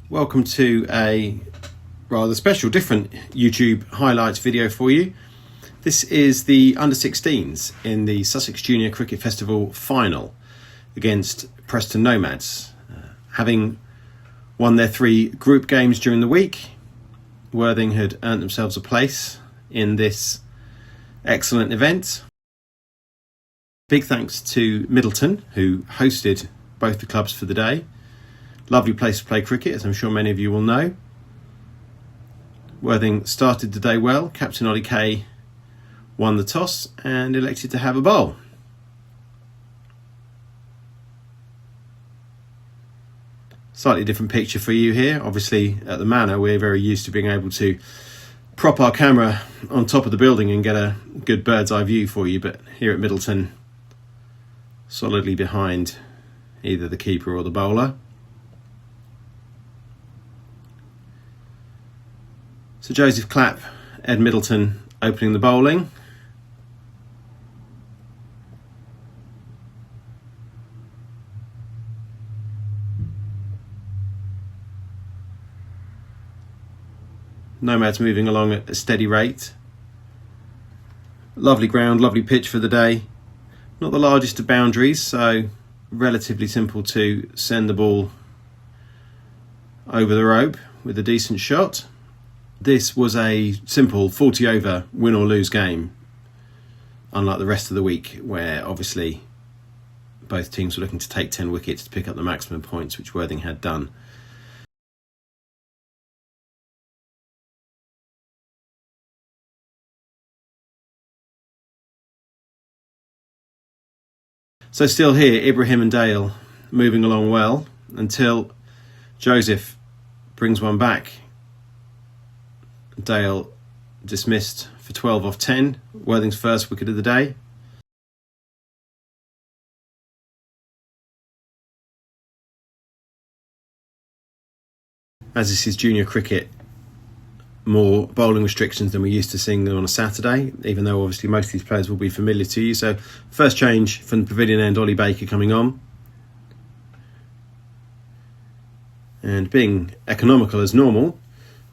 Welcome to a rather special, different YouTube highlights video for you. This is the under-16s in the Sussex Junior Cricket Festival final against Preston Nomads. Having won their 3 group games during the week, Worthing had earned themselves a place in this excellent event. Big thanks to Middleton, who hosted both the clubs for the day. Lovely place to play cricket, as I'm sure many of you will know. Worthing started the day well. Captain Ollie Kay won the toss and elected to have a bowl. Slightly different picture for you here. Obviously, at the Manor, we're very used to being able to prop our camera on top of the building and get a good bird's eye view for you. But here at Middleton, solidly behind either the keeper or the bowler. So Joseph Clapp, Ed Middleton opening the bowling. Nomads moving along at a steady rate. Lovely ground, lovely pitch for the day. Not the largest of boundaries, so relatively simple to send the ball over the rope with a decent shot. This was a simple 40 over win or lose game, unlike the rest of the week where obviously both teams were looking to take 10 wickets to pick up the maximum points, which Worthing had done. So still here, Ibrahim and Dale moving along well until Joseph brings one back. Dale dismissed for 12 off 10, Worthing's first wicket of the day. As this is junior cricket, more bowling restrictions than we're used to seeing them on a Saturday, even though obviously most of these players will be familiar to you. So first change from the pavilion end, Ollie Baker coming on. And being economical as normal,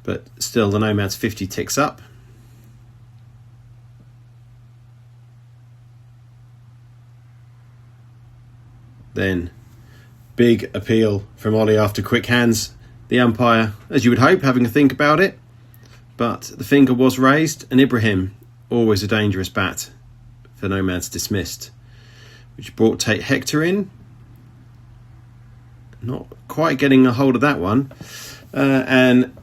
but still the Nomads 50 ticks up. Then big appeal from Ollie after quick hands. The umpire, as you would hope, having a think about it. But the finger was raised, and Ibrahim, always a dangerous bat for Nomads, dismissed, which brought Tate Hector in. Not quite getting a hold of that one. And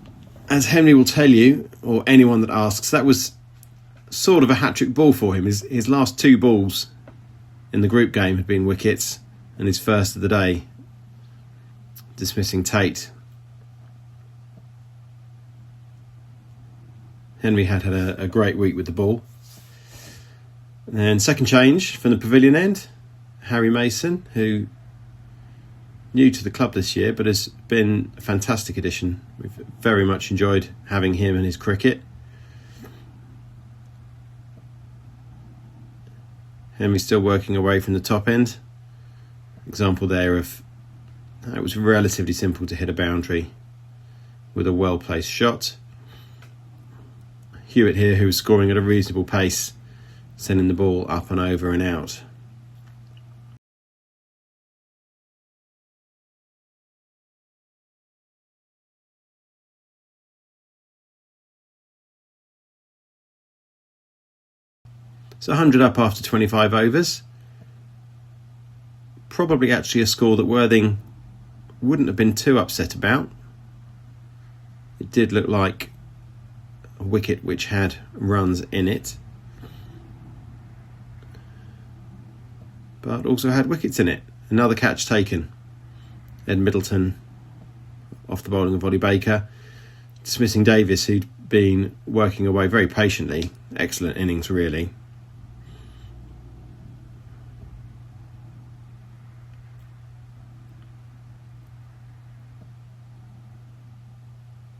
as Henry will tell you, or anyone that asks, that was sort of a hat-trick ball for him. His last 2 balls in the group game had been wickets, and his first of the day, dismissing Tate. Henry had a great week with the ball. And then second change from the pavilion end, Harry Mason, who new to the club this year, but has been a fantastic addition. We've very much enjoyed having him and his cricket. Henry's still working away from the top end. Example there of how it was relatively simple to hit a boundary with a well-placed shot. Hewitt here, who was scoring at a reasonable pace, sending the ball up and over and out. So 100 up after 25 overs. Probably actually a score that Worthing wouldn't have been too upset about. It did look like a wicket which had runs in it, but also had wickets in it. Another catch taken. Ed Middleton off the bowling of Ollie Baker, dismissing Davis, who'd been working away very patiently. Excellent innings, really.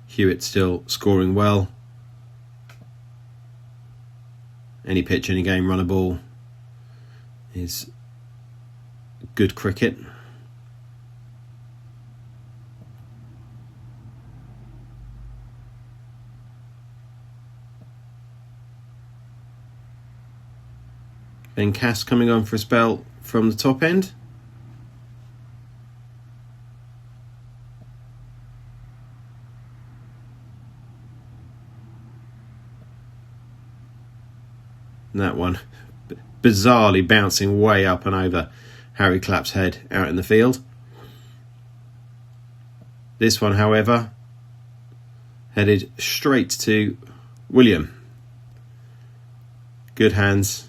Hewitt still scoring well. Any pitch, any game, run a ball is good cricket. Ben Cass coming on for a spell from the top end. And that one bizarrely bouncing way up and over Harry Clapp's head out in the field. This one, however, headed straight to William. Good hands.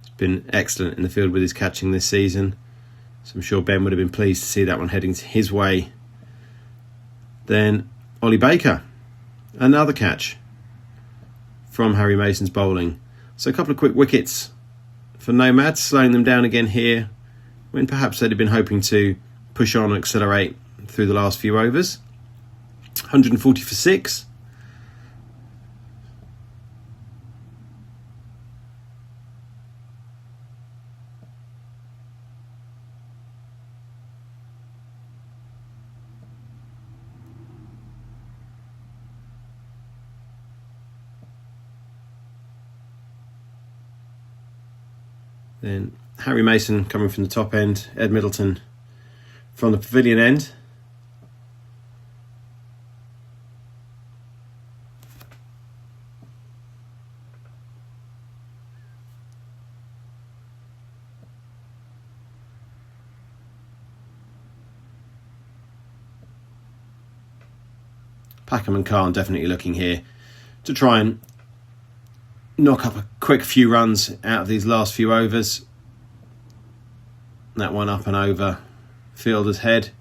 He's been excellent in the field with his catching this season, so I'm sure Ben would have been pleased to see that one heading his way. Then Ollie Baker, another catch from Harry Mason's bowling. So a couple of quick wickets for Nomads, slowing them down again here when perhaps they'd have been hoping to push on and accelerate through the last few overs. 140 for 6. Then Harry Mason coming from the top end, Ed Middleton from the pavilion end. Packham and Khan definitely looking here to try and knock up a quick few runs out of these last few overs. That one up and over fielder's head.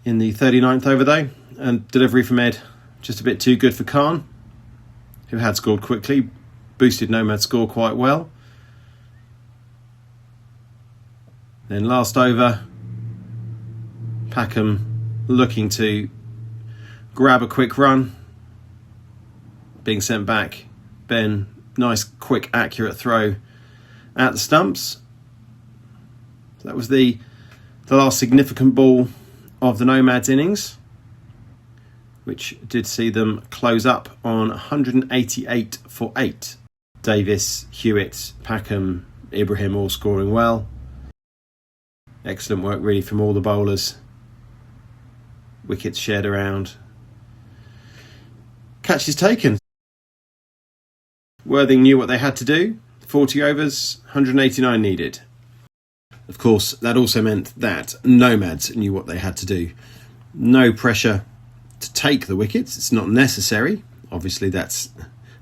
In the 39th over though, and delivery from Ed just a bit too good for Khan, who had scored quickly, boosted Nomad's score quite well. Then last over, Packham looking to grab a quick run, being sent back. Ben, nice quick accurate throw at the stumps. So that was the last significant ball of the Nomads innings, which did see them close up on 188 for 8. Davis, Hewitt, Packham, Ibrahim all scoring well. Excellent work really from all the bowlers. Wickets shared around. Catches taken. Worthing knew what they had to do. 40 overs, 189 needed. Of course, that also meant that Nomads knew what they had to do. No pressure to take the wickets. It's not necessary. Obviously, that's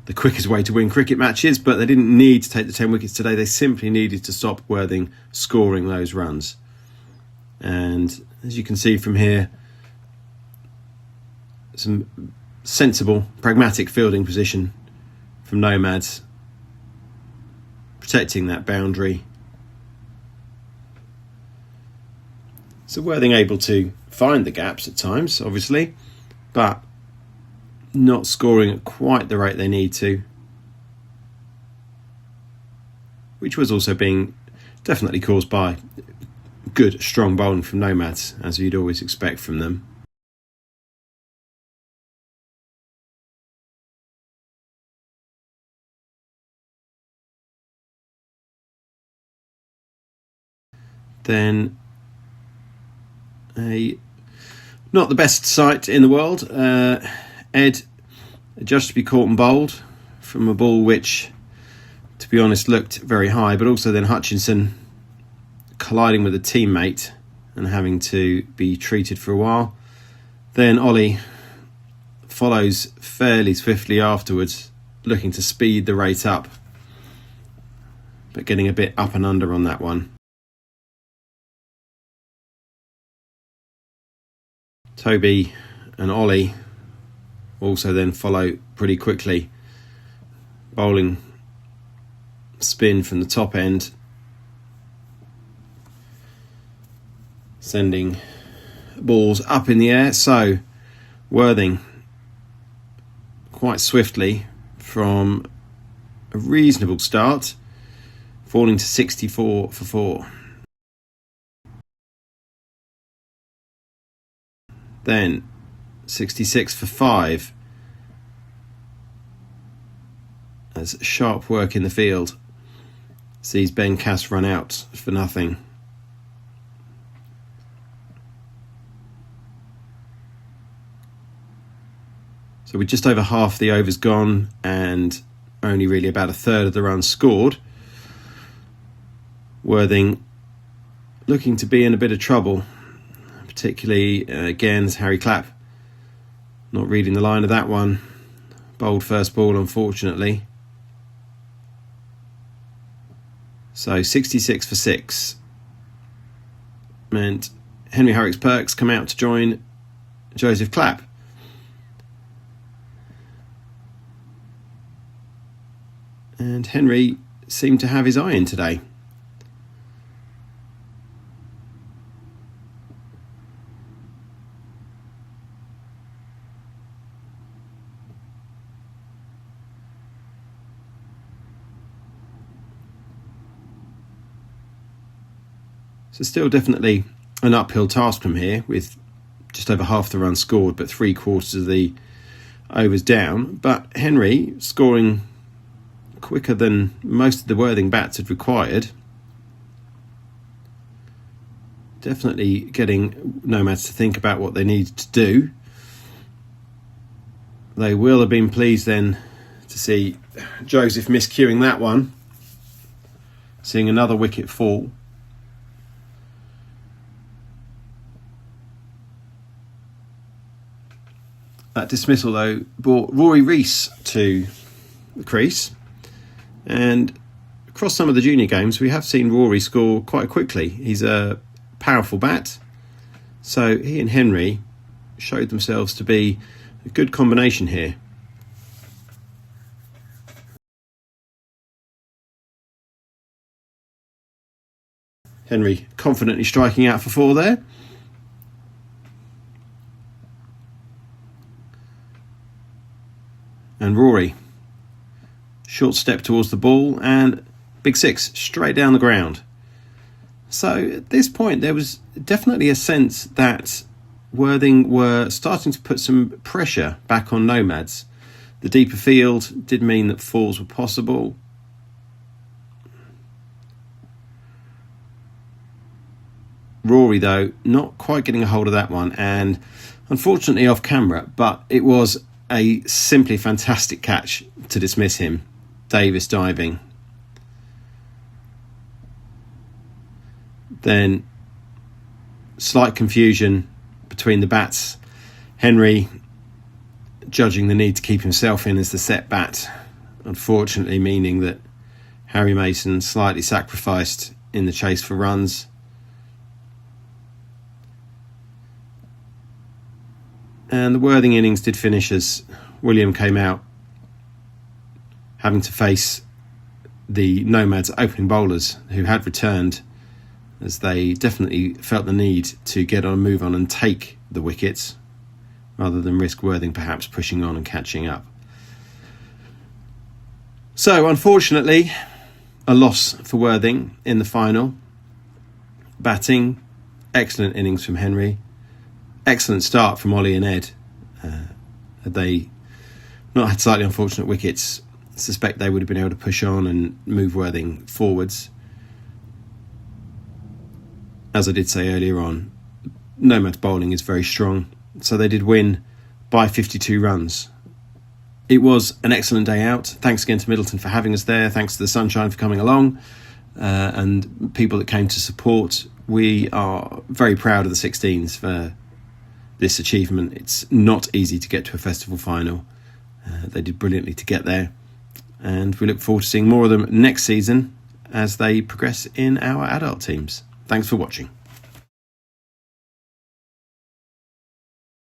the quickest way to win cricket matches, but they didn't need to take the 10 wickets today. They simply needed to stop Worthing scoring those runs. And as you can see from here, some sensible, pragmatic fielding position from Nomads, protecting that boundary. So Worthing able to find the gaps at times, obviously, but not scoring at quite the rate they need to, which was also being definitely caused by good, strong bowling from Nomads, as you'd always expect from them. Then not the best sight in the world. Ed adjusted to be caught and bowled from a ball which, to be honest, looked very high, but also then Hutchinson colliding with a teammate and having to be treated for a while. Then Ollie follows fairly swiftly afterwards, looking to speed the rate up, but getting a bit up and under on that one. Toby and Ollie also then follow pretty quickly, bowling spin from the top end, sending balls up in the air. So Worthing quite swiftly from a reasonable start, falling to 64 for 4. Then 66 for 5. As sharp work in the field sees Ben Cass run out for nothing. So with just over half the overs gone and only really about a third of the runs scored, Worthing looking to be in a bit of trouble, particularly again as Harry Clapp not reading the line of that one. Bowled first ball, unfortunately. So 66 for 6 meant Henry Horrocks Perks come out to join Joseph Clapp. And Henry seemed to have his eye in today. So still definitely an uphill task from here, with just over half the runs scored but 3/4 of the overs down. But Henry scoring quicker than most of the Worthing bats had required. Definitely getting Nomads to think about what they needed to do. They will have been pleased then to see Joseph miscuing that one, seeing another wicket fall. That dismissal, though, brought Rory Rees to the crease. And across some of the junior games, we have seen Rory score quite quickly. He's a powerful bat. So he and Henry showed themselves to be a good combination here. Henry confidently striking out for 4 there. And Rory, short step towards the ball and big 6 straight down the ground. So at this point there was definitely a sense that Worthing were starting to put some pressure back on Nomads. The deeper field did mean that falls were possible. Rory, though, not quite getting a hold of that one, and unfortunately off camera, but it was a simply fantastic catch to dismiss him. Davis diving. Then slight confusion between the bats. Henry judging the need to keep himself in as the set bat, unfortunately meaning that Harry Mason slightly sacrificed in the chase for runs. And the Worthing innings did finish as William came out having to face the Nomads opening bowlers who had returned, as they definitely felt the need to get on, move on and take the wickets rather than risk Worthing perhaps pushing on and catching up. So unfortunately a loss for Worthing in the final. Batting, excellent innings from Henry. Excellent start from Ollie and Ed. Had they not had slightly unfortunate wickets, I suspect they would have been able to push on and move Worthing forwards. As I did say earlier on, Nomad's bowling is very strong, so they did win by 52 runs. It was an excellent day out. Thanks again to Middleton for having us there. Thanks to the Sunshine for coming along, and people that came to support. We are very proud of the 16s for this achievement. It's not easy to get to a festival final. They did brilliantly to get there, and we look forward to seeing more of them next season as they progress in our adult teams. Thanks for watching.